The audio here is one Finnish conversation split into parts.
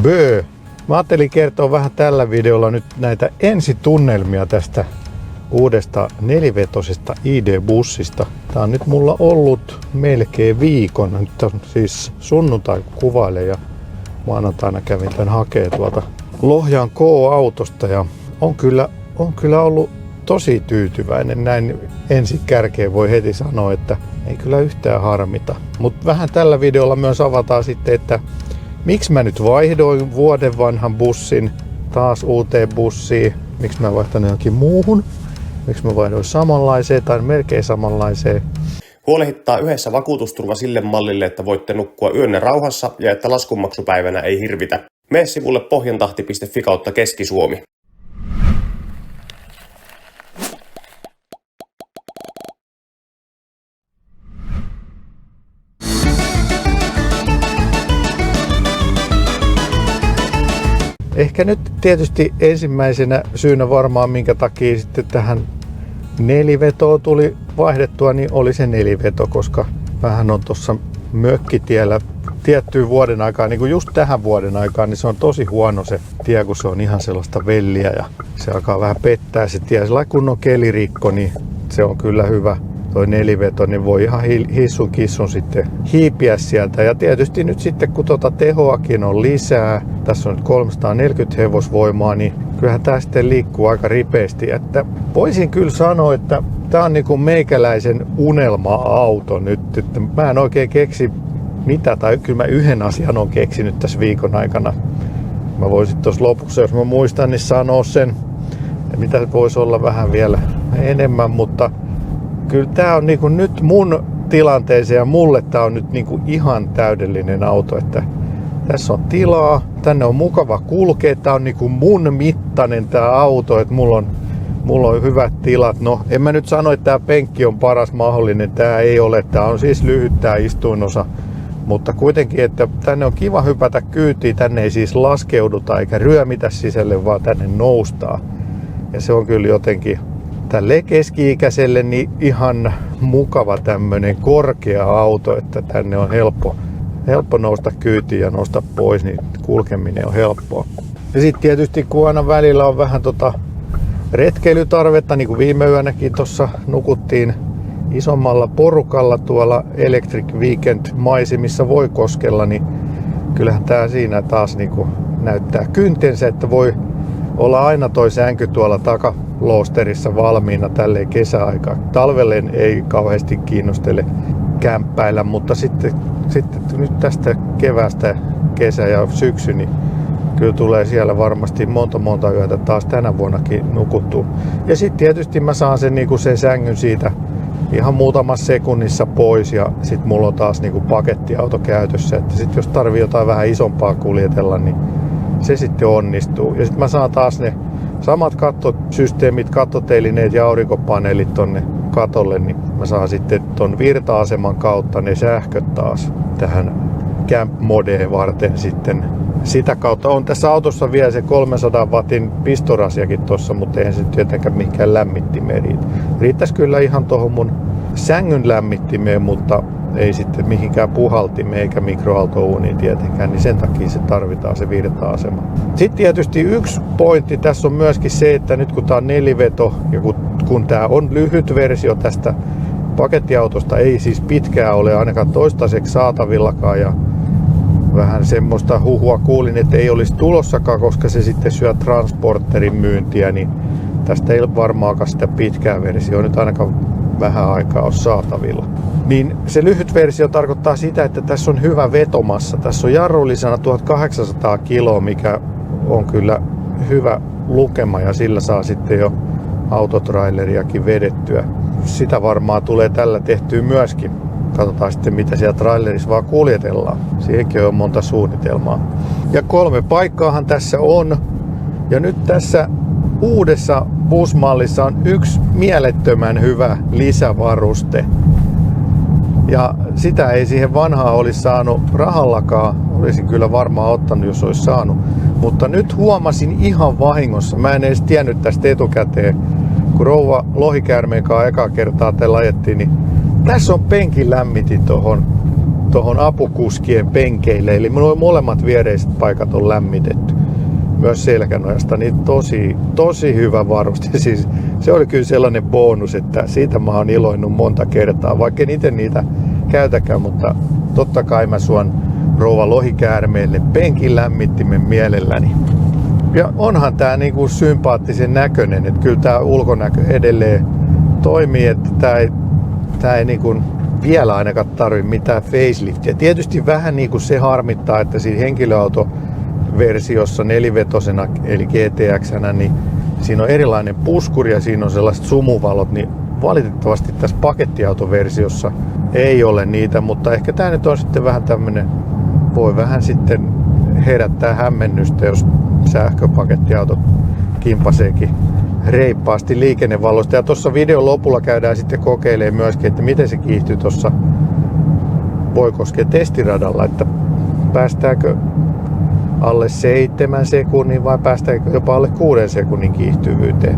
Bö! Mä ajattelin kertoa vähän tällä videolla nyt näitä ensitunnelmia tästä uudesta nelivetosesta ID-bussista. Tää on nyt mulla ollut melkein viikon. Nyt on siis sunnuntai kun kuvailen ja maanantaina kävin tän hakee tuolta Lohjan K-autosta ja on kyllä ollut tosi tyytyväinen. Näin ensi kärkeen voi heti sanoa, että ei kyllä yhtään harmita. Mutta vähän tällä videolla myös avataan sitten, että miksi mä nyt vaihdoin vuoden vanhan bussin taas uuteen bussiin. Miksi mä vaihtanut johonkin muuhun. Miksi mä vaihdoin samanlaiseen tai melkein samanlaiseen. Huolehittaa yhdessä vakuutusturva sille mallille, että voitte nukkua yönne rauhassa ja että laskunmaksupäivänä ei hirvitä. Mene sivulle pohjantahti.fi kautta Keski-Suomi. Ehkä nyt tietysti ensimmäisenä syynä varmaan minkä takia sitten tähän nelivetoon tuli vaihdettua, niin oli se neliveto, koska vähän on tuossa mökkitiellä tiettyyn vuoden aikaan, niin kuin just tähän vuoden aikaan, niin se on tosi huono se tie, kun se on ihan sellaista velliä ja se alkaa vähän pettää se tie. Sillä kun on kelirikko, niin se on kyllä hyvä. Toi neliveto, niin voi ihan hissun kissun sitten hiipiä sieltä. Ja tietysti nyt sitten kun tehoakin on lisää, tässä on nyt 340 hevosvoimaa, niin kyllähän tää sitten liikkuu aika ripeästi. Että voisin kyllä sanoa, että tää on niinku meikäläisen unelma-auto nyt. Että mä en oikein keksi mitä, tai kyllä mä yhden asian on keksinyt tässä viikon aikana. Mä voisin tuossa lopussa, jos mä muistan, niin sanoa sen, mitä voisi olla vähän vielä enemmän, mutta kyllä tää on niinku nyt mun tilanteeseen ja mulle tää on nyt niinku ihan täydellinen auto, että tässä on tilaa, tänne on mukava kulkea, tää on niinku mun mittainen tää auto, että mulla on hyvät tilat. No en mä nyt sano, että tää penkki on paras mahdollinen, tää ei ole, tää on siis lyhyt tää istuinosa, mutta kuitenkin, että tänne on kiva hypätä kyytiin, tänne ei siis laskeuduta eikä ryömitä sisälle, vaan tänne noustaan. Ja se on kyllä jotenkin tälle keski-ikäiselle niin ihan mukava tämmönen korkea auto, että tänne on helppo nousta kyytiin ja nousta pois, niin kulkeminen on helppoa. Ja sitten tietysti kun aina välillä on vähän retkeilytarvetta, niin kuin viime yönäkin tuossa nukuttiin isommalla porukalla tuolla Electric Weekend maisemissa Voikoskella, niin kyllähän tää siinä taas niinku näyttää kyntensä, että voi olla aina toi sänky tuolla takaloosterissa valmiina tälleen kesäaikaan. Talvelle ei kauheasti kiinnostele kämppäillä, mutta sitten nyt tästä keväästä, kesä ja syksy, niin kyllä tulee siellä varmasti monta yötä taas tänä vuonnakin nukuttua. Ja sitten tietysti mä saan sen sängyn siitä ihan muutamassa sekunnissa pois ja sitten mulla on taas pakettiauto käytössä, että sitten jos tarvii jotain vähän isompaa kuljetella, niin se sitten onnistuu. Ja sitten mä saan taas ne samat kattosysteemit, kattotelineet ja aurinkopaneelit tonne katolle, niin mä saan sitten ton virta-aseman kautta ne sähköt taas tähän Camp Modeen varten sitten. Sitä kautta on tässä autossa vielä se 300 wattin pistorasiakin tossa, mutta eihän se tietenkään mihinkään lämmittimeen riitä. Riittäisi kyllä ihan tohon mun sängyn lämmittimeen, mutta ei sitten mihinkään puhaltimeen eikä mikroaaltouuniin tietenkään, niin sen takia se tarvitaan se virta-asema. Sitten tietysti yksi pointti tässä on myöskin se, että nyt kun tää on neliveto ja kun tää on lyhyt versio tästä pakettiautosta, ei siis pitkää ole ainakaan toistaiseksi saatavillakaan ja vähän semmoista huhua kuulin, että ei olisi tulossakaan, koska se sitten syö transporterin myyntiä, niin tästä ei varmaankaan sitä pitkää versiota nyt ainakaan vähän aikaa ole saatavilla. Niin se lyhyt versio tarkoittaa sitä, että tässä on hyvä vetomassa. Tässä on jarrullisena 1800 kiloa, mikä on kyllä hyvä lukema ja sillä saa sitten jo autotraileriakin vedettyä. Sitä varmaan tulee tällä tehtyä myöskin. Katsotaan sitten mitä siellä trailerissa vaan kuljetellaan. Siihenkin on monta suunnitelmaa. Ja 3 paikkaahan tässä on. Ja nyt tässä uudessa busmallissa on yksi mielettömän hyvä lisävaruste. Ja sitä ei siihen vanhaan olisi saanut rahallakaan. Olisin kyllä varmaan ottanut, jos olisi saanut. Mutta nyt huomasin ihan vahingossa. Mä en edes tiennyt tästä etukäteen. Kun rouva lohikäärmeen kanssa ekaa kertaa te ajettiin, niin tässä on penkin lämmitin tuohon tuohon apukuskien penkeille. Eli nuo molemmat viereiset paikat on lämmitetty. Myös selkänojasta, niin tosi hyvä varuste. Siis se oli kyllä sellainen bonus, että siitä mä oon iloinnut monta kertaa, vaikka en itse niitä käytäkään, mutta totta kai mä suon rouva lohikäärmeelle penkin lämmittimen mielelläni. Ja onhan tää niinku sympaattisen näköinen, että kyllä tää ulkonäkö edelleen toimii, että tää ei niinku vielä ainakaan tarvi mitään faceliftiä. Tietysti vähän niinku se harmittaa, että siinä henkilöautoversiossa nelivetosena eli GTX-nä, niin siinä on erilainen puskuri ja siinä on sellaiset sumuvalot, niin valitettavasti tässä pakettiautoversiossa ei ole niitä, mutta ehkä tää nyt on sitten vähän tämmönen, voi vähän sitten herättää hämmennystä, jos sähköpakettiauto kimpaseekin reippaasti liikennevaloista. Ja tuossa videon lopulla käydään sitten kokeilemaan myöskin, että miten se kiihtyy tuossa Voikosken testiradalla, että päästäänkö alle 7 sekunnin vai päästäänkö jopa alle 6 sekunnin kiihtyvyyteen.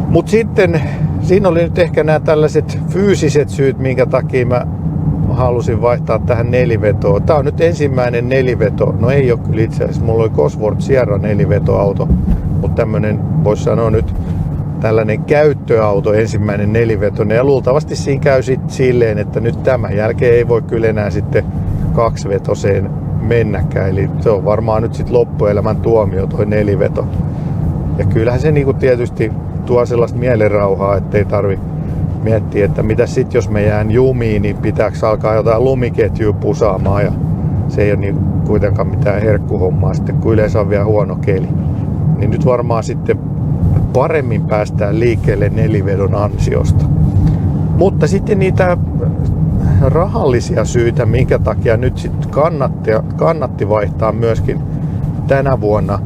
Mutta sitten siinä oli nyt ehkä nämä tällaiset fyysiset syyt, minkä takia mä halusin vaihtaa tähän nelivetoon. Tää on nyt ensimmäinen neliveto. No ei ole kyllä itse asiassa. Mulla oli Cosworth Sierra nelivetoauto, mutta tämmönen voisi sanoa nyt tällainen käyttöauto, ensimmäinen nelivetoinen. Ja luultavasti siinä käy sitten silleen, että nyt tämän jälkeen ei voi kyllä enää sitten kaksivetoseen mennäkään. Eli se on varmaan nyt sitten loppuelämän tuomio toi neliveto. Ja kyllähän se niinku tietysti tuo sellaista mielenrauhaa, ettei tarvi miettiä, että mitä sitten jos me jään jumiin, niin pitääkö alkaa jotain lumiketjua pusaamaan. Ja se ei ole niin kuitenkaan mitään herkkuhommaa sitten, kun yleensä on vielä huono keli. Niin nyt varmaan sitten paremmin päästään liikkeelle nelivedon ansiosta. Mutta sitten niitä rahallisia syitä, minkä takia nyt sitten kannatti vaihtaa myöskin tänä vuonna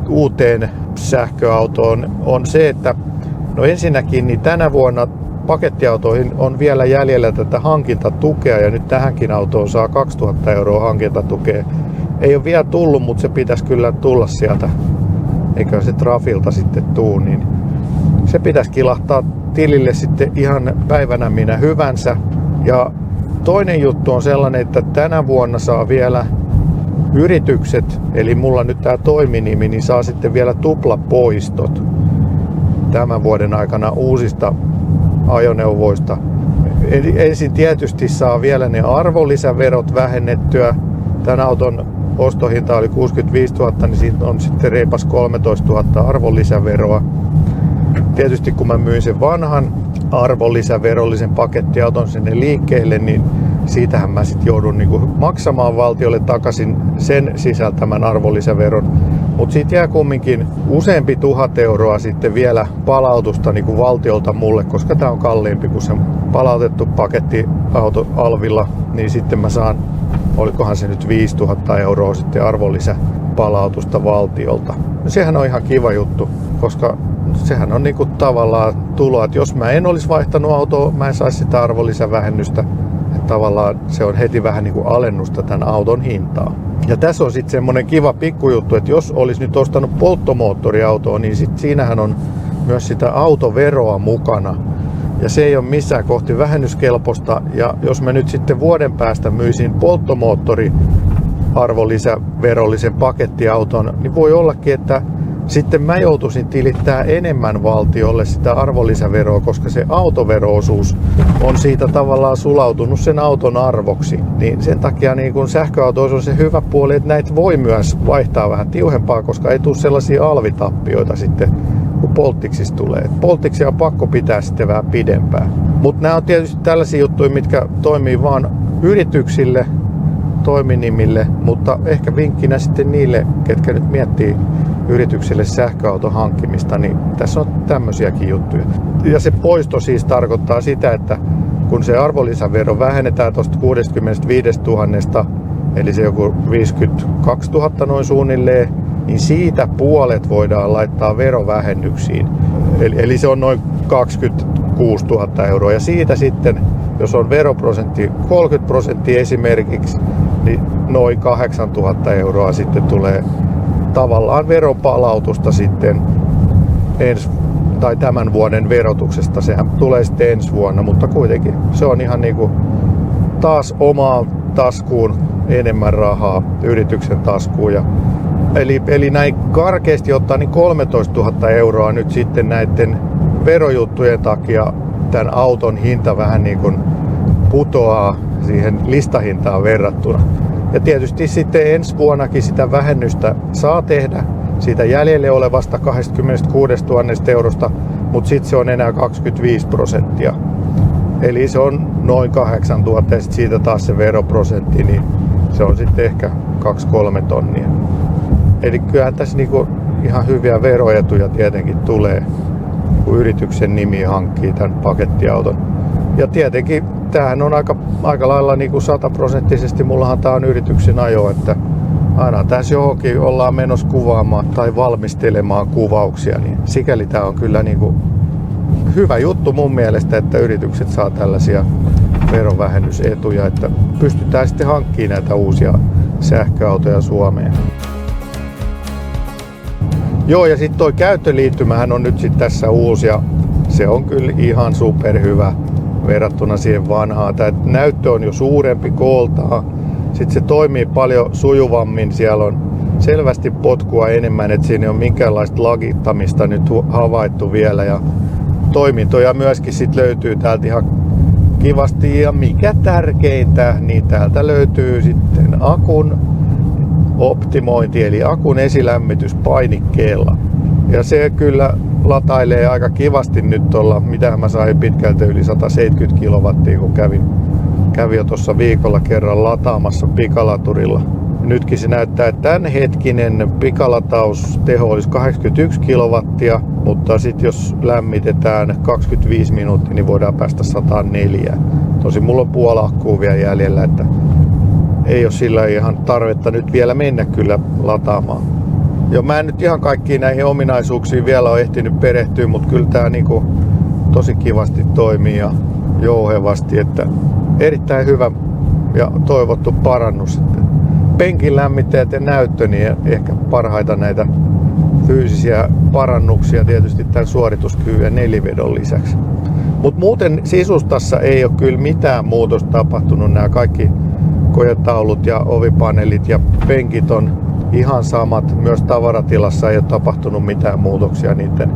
uuteen sähköautoon, on se, että no ensinnäkin niin tänä vuonna pakettiautoihin on vielä jäljellä tätä hankintatukea ja nyt tähänkin autoon saa 2000 € hankintatukea. Ei ole vielä tullut, mutta se pitäisi kyllä tulla sieltä, eikä se Trafilta sitten tuu, niin se pitäisi kilahtaa tilille sitten ihan päivänä minä hyvänsä. Ja toinen juttu on sellainen, että tänä vuonna saa vielä yritykset, eli mulla nyt tää toiminimi, niin saa sitten vielä tuplapoistot tämän vuoden aikana uusista ajoneuvoista. Eli ensin tietysti saa vielä ne arvonlisäverot vähennettyä. Tämän auton ostohinta oli 65 000, niin siitä on sitten reipas 13 000 arvonlisäveroa. Tietysti kun mä myin sen vanhan arvonlisäverollisen pakettiauton sinne liikkeelle, niin siitähän mä sitten joudun niinku maksamaan valtiolle takaisin sen sisältämän arvonlisäveron. Mutta siitä jää kumminkin useampi 1000 € sitten vielä palautusta niinku valtiolta mulle, koska tää on kalliimpi kuin se palautettu pakettiauto alvilla, niin sitten mä saan, olikohan se nyt 5000 € sitten arvonlisäpalautusta valtiolta. Sehän on ihan kiva juttu, koska sehän on niinku tavallaan tuloa, että jos mä en olisi vaihtanut autoa, mä en saisi sitä arvonlisävähennystä. Että tavallaan se on heti vähän niinku alennusta tämän auton hintaa. Ja tässä on sitten semmonen kiva pikkujuttu, että jos olisi nyt ostanut polttomoottoriautoa, niin sit siinähän on myös sitä autoveroa mukana. Ja se ei ole missään kohti vähennyskelpoista. Ja jos mä nyt sitten vuoden päästä myisin polttomoottori arvonlisäverollisen pakettiauton, niin voi ollakin, että sitten mä joutuisin tilittää enemmän valtiolle sitä arvonlisäveroa, koska se autovero-osuus on siitä tavallaan sulautunut sen auton arvoksi. Niin sen takia niin kun sähköautoissa on se hyvä puoli, että näitä voi myös vaihtaa vähän tiuhempaa, koska ei tule sellaisia alvitappioita sitten, kun polttiksista tulee. Polttiksia on pakko pitää sitten vähän pidempään. Mutta nämä on tietysti tällaisia juttuja, mitkä toimii vaan yrityksille, toiminimille, mutta ehkä vinkkinä sitten niille, ketkä nyt miettii yritykselle sähköauton hankkimista, niin tässä on tämmöisiäkin juttuja. Ja se poisto siis tarkoittaa sitä, että kun se arvonlisävero vähennetään tuosta 65 000, eli se joku 52 000 noin suunnilleen, niin siitä puolet voidaan laittaa verovähennyksiin. Eli se on noin 26 000 €. Ja siitä sitten, jos on veroprosentti 30% esimerkiksi, niin noin 8 000 € sitten tulee tavallaan veropalautusta sitten tämän vuoden verotuksesta. Sehän tulee sitten ensi vuonna, mutta kuitenkin se on ihan niinku taas omaan taskuun enemmän rahaa, yrityksen taskuun. Eli näin karkeasti ottaa niin 13 000 euroa nyt sitten näiden verojuttujen takia tämän auton hinta vähän niin kuin putoaa siihen listahintaan verrattuna. Ja tietysti sitten ensi vuonnakin sitä vähennystä saa tehdä siitä jäljelle olevasta 26 000 eurosta, mutta sitten se on enää 25%. Eli se on noin 8 000 ja sitten siitä taas se veroprosentti, niin se on sitten ehkä 2-3 tonnia. Eli kyllähän tässä niinku ihan hyviä veroetuja tietenkin tulee, kun yrityksen nimi hankkii tämän pakettiauton. Ja tietenkin tämähän on aika lailla niinku 100%, mullahan tää on yrityksen ajo, että aina tässä johonkin ollaan menossa kuvaamaan tai valmistelemaan kuvauksia, niin sikäli tää on kyllä niinku hyvä juttu mun mielestä, että yritykset saa tällaisia verovähennysetuja, että pystytään sitten hankkimaan näitä uusia sähköautoja Suomeen. Joo, ja sitten toi käyttöliittymähän on nyt sitten tässä uusi ja se on kyllä ihan superhyvä verrattuna siihen vanhaan. Tämä näyttö on jo suurempi kooltaan. Sitten se toimii paljon sujuvammin. Siellä on selvästi potkua enemmän, että siinä ei ole minkäänlaista lagittamista nyt havaittu vielä. Ja toimintoja myöskin sit löytyy täältä ihan kivasti. Ja mikä tärkeintä, niin täältä löytyy sitten akun optimointi, eli akun esilämmitys painikkeella. Ja se kyllä latailee aika kivasti nyt tuolla, mitä mä sain pitkältä yli 170 kilowattia, kun kävin jo tuossa viikolla kerran lataamassa pikalaturilla. Nytkin se näyttää, että tämänhetkinen pikalatausteho olisi 81 kilowattia, mutta sitten jos lämmitetään 25 minuuttia, niin voidaan päästä 104. Tosin mulla on puoli akkua vielä jäljellä, että ei ole sillä ihan tarvetta nyt vielä mennä kyllä lataamaan. Jo mä en nyt ihan kaikkiin näihin ominaisuuksiin vielä ole ehtinyt perehtyä, mutta kyllä tää niinku tosi kivasti toimii ja jouhevasti, että erittäin hyvä ja toivottu parannus. Penkin lämmittäjät ja näyttö, niin ehkä parhaita näitä fyysisiä parannuksia tietysti tämän suorituskyvyn ja nelivedon lisäksi. Mutta muuten sisustassa ei ole kyllä mitään muutosta tapahtunut. Nämä kaikki kojataulut ja ovipaneelit ja penkit on ihan samat. Myös tavaratilassa ei ole tapahtunut mitään muutoksia niiden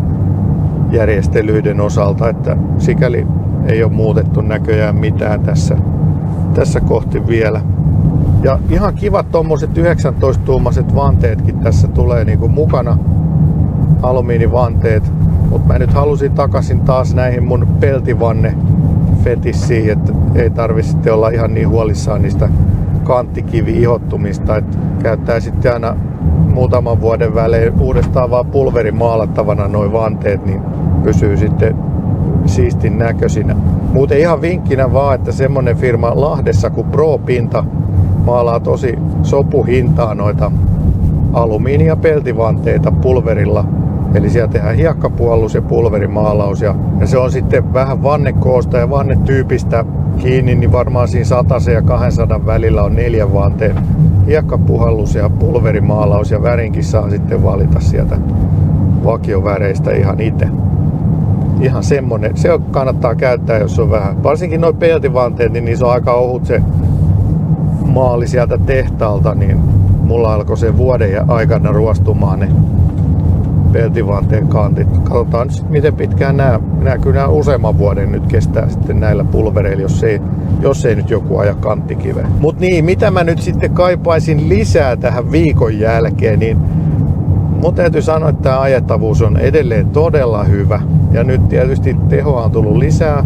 järjestelyiden osalta, että sikäli ei ole muutettu näköjään mitään tässä kohti vielä. Ja ihan kivat tommoset 19-tuumaiset vanteetkin tässä tulee niinku mukana, alumiinivanteet. Mutta mä nyt halusin takaisin taas näihin mun peltivanne fetissiin, että ei tarvitse sitten olla ihan niin huolissaan niistä kanttikivi-ihottumista, että käyttää sitten aina muutaman vuoden välein uudestaan vaan pulverimaalattavana noi vanteet, niin pysyy sitten siistin näköisinä. Muuten ihan vinkkinä vaan, että semmonen firma Lahdessa kuin Pro-Pinta maalaa tosi sopuhintaa noita alumiini- ja peltivanteita pulverilla. Eli siellä tehdään hiekkapuhallus ja pulverimaalaus ja se on sitten vähän vannekoosta ja vannetyypistä kiinni, niin varmaan siinä 100 ja 200 välillä on 4 vanteen hiekkapuhallus ja pulverimaalaus ja värinkin saa sitten valita sieltä vakioväreistä ihan itse. Ihan semmonen, se kannattaa käyttää, jos on vähän. Varsinkin nuo peltivanteet, niin se on aika ohut se maali sieltä tehtaalta, niin mulla alkoi se vuoden aikana ruostumaan ne peltivanteen kantit. Katsotaan nyt miten pitkään nämä kyllä useamman vuoden nyt kestää sitten näillä pulvereilla, jos ei nyt joku aja kanttikiveä. Mut niin, mitä mä nyt sitten kaipaisin lisää tähän viikon jälkeen, niin mun täytyy sanoa, että tämä ajettavuus on edelleen todella hyvä. Ja nyt tietysti tehoa on tullut lisää,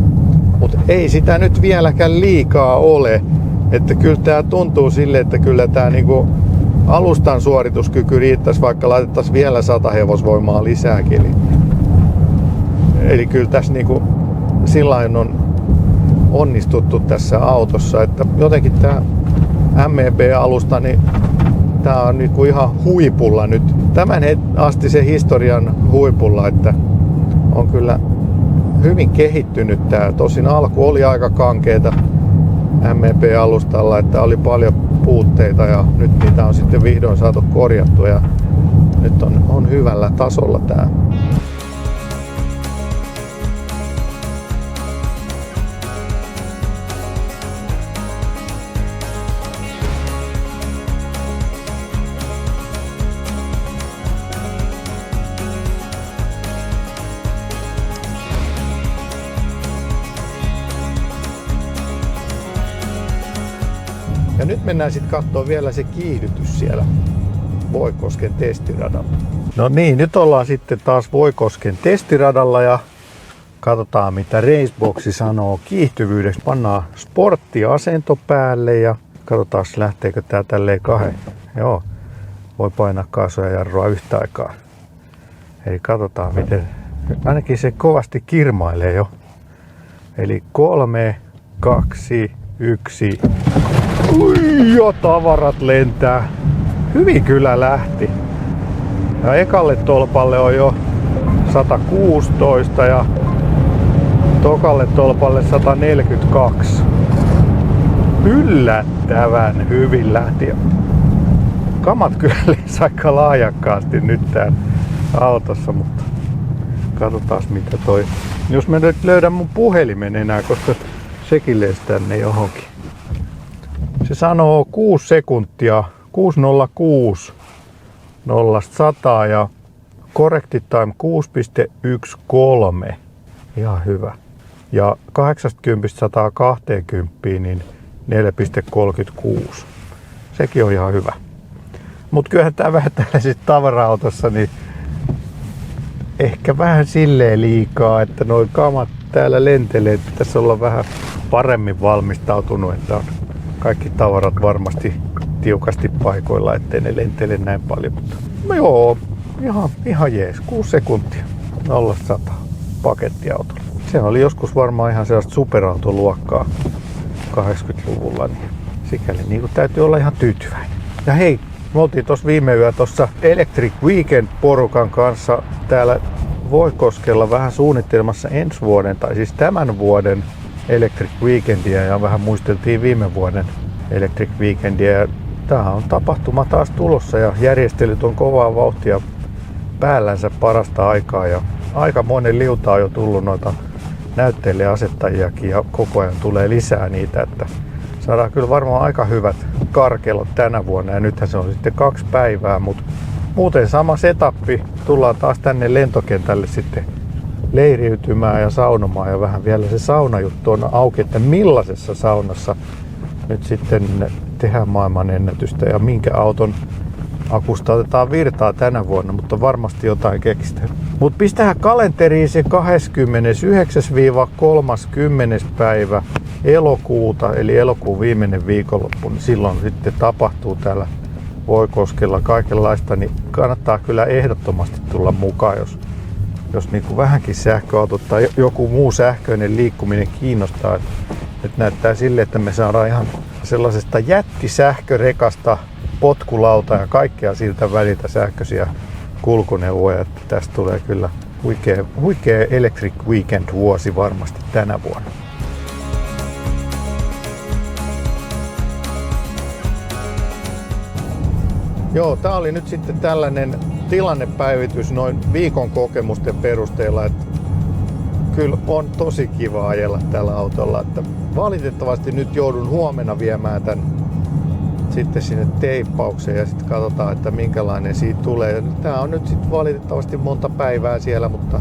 mutta ei sitä nyt vieläkään liikaa ole. Että kyllä tää tuntuu sille, että kyllä tää niinku alustan suorituskyky riittäisi, vaikka laitettaisiin vielä 100 hevosvoimaa lisääkin. Eli kyllä tässä niinku sillain on onnistuttu tässä autossa, että jotenkin tää MEB-alusta, niin tää on niinku ihan huipulla nyt. Tämän asti se historian huipulla, että on kyllä hyvin kehittynyt tää. Tosin alku oli aika kankeeta MEB-alustalla, että oli paljon puutteita ja nyt niitä on sitten vihdoin saatu korjattua ja nyt on hyvällä tasolla tää. mennään sitten katsoa vielä se kiihdytys siellä Voikosken testiradalla. No niin, nyt ollaan sitten taas Voikosken testiradalla ja katsotaan mitä Raceboxi sanoo kiihtyvyydeksi. Pannaan sporttiasento päälle ja katsotaan lähteekö tää tälleen kahden. Joo, voi painaa kaasua ja jarrua yhtä aikaa. Eli katsotaan miten, ainakin se kovasti kirmailee jo. Eli 3, 2, 1. Ui, jo tavarat lentää. Hyvin kyllä lähti. Ja ekalle tolpalle on jo 116 ja tokalle tolpalle 142. Yllättävän hyvin lähti. Kamat kyllä lensi aika laajakkaasti nyt täällä autossa, mutta katsotaan mitä toi. Jos mä nyt löydän mun puhelimen enää, koska sekin lensi tänne johonkin. Se sanoo 6 sekuntia, 606 0-100 ja corrected time 6.13. Ihan hyvä. Ja 80-120 niin 4.36. Sekin on ihan hyvä. Mut kyllähän tää vähän tällaisessa tavara-autossa niin ehkä vähän silleen liikaa, että noi kamat täällä lentelee. Pitäisi olla vähän paremmin valmistautunut, että on kaikki tavarat varmasti tiukasti paikoilla, ettei ne lentele näin paljon. Mutta no joo, ihan jees. 6 sekuntia 0-100 pakettiautolla. Se oli joskus varmaan ihan sellaista superautoluokkaa 80-luvulla, niin sikäli niin täytyy olla ihan tyytyväinen. Ja hei, me oltiin tuossa viime yö tuossa Electric Weekend porukan kanssa täällä Voikoskella vähän suunnittelemassa ensi vuoden, tai siis tämän vuoden Electric Weekendia ja vähän muisteltiin viime vuoden Electric Weekendia. Tämähän on tapahtuma taas tulossa ja järjestelyt on kovaa vauhtia päällänsä parasta aikaa ja aika monen liuta on jo tullut noita näyttelijäasettajiakin ja koko ajan tulee lisää niitä, että saadaan kyllä varmaan aika hyvät karkelot tänä vuonna ja nythän se on sitten 2 päivää, mutta muuten sama setappi. Tullaan taas tänne lentokentälle sitten leiriytymään ja saunomaan ja vähän vielä se saunajuttu on auki, että millaisessa saunassa nyt sitten tehdään maailmanennätystä ja minkä auton akusta otetaan virtaa tänä vuonna, mutta varmasti jotain keksitään. Mutta pistähän kalenteriin se 29-30. päivä elokuuta, eli elokuun viimeinen viikonloppu, niin silloin sitten tapahtuu täällä Voikoskella kaikenlaista, niin kannattaa kyllä ehdottomasti tulla mukaan, jos niin kuin vähänkin sähköautot tai joku muu sähköinen liikkuminen kiinnostaa. Nyt näyttää sille, että me saadaan ihan sellaisesta jättisähkörekasta potkulauta ja kaikkea siltä väliltä sähköisiä kulkuneuvoja, että tästä tulee kyllä huikea Electric Weekend vuosi varmasti tänä vuonna. Joo, tää oli nyt sitten tällainen tilannepäivitys noin viikon kokemusten perusteella, että kyllä on tosi kiva ajella tällä autolla, että valitettavasti nyt joudun huomenna viemään tän sitten sinne teippaukseen ja sitten katsotaan, että minkälainen siitä tulee. Tää on nyt sitten valitettavasti monta päivää siellä, mutta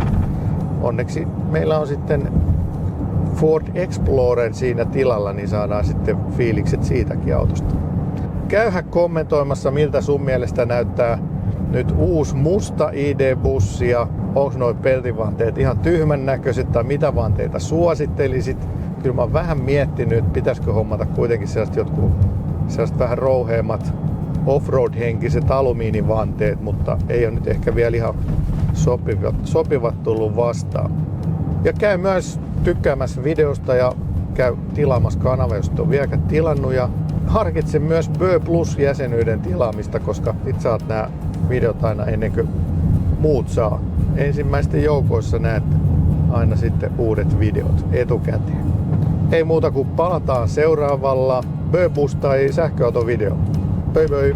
onneksi meillä on sitten Ford Explorer siinä tilalla, niin saadaan sitten fiilikset siitäkin autosta. Käyhä kommentoimassa, miltä sun mielestä näyttää nyt uusi musta ID-bussi ja onko noi peltivanteet ihan tyhmän näköiset tai mitä vanteita suosittelisit. Kyllä mä oon vähän miettinyt, että pitäisikö hommata kuitenkin sellaiset vähän rouheammat offroad-henkiset alumiinivanteet, mutta ei ole nyt ehkä vielä ihan sopivat tullut vastaan. Ja käy myös tykkäämässä videosta ja käy tilaamassa kanava, jos et ole vieläkään tilannut. Ja harkitse myös Bö Plus-jäsenyyden tilaamista, koska sit saat nämä videot aina ennen kuin muut saa. Ensimmäisten joukoissa näet aina sitten uudet videot etukäteen. Ei muuta kuin palataan seuraavalla Bö Plus tai sähköautovideolla. Pöi pöi!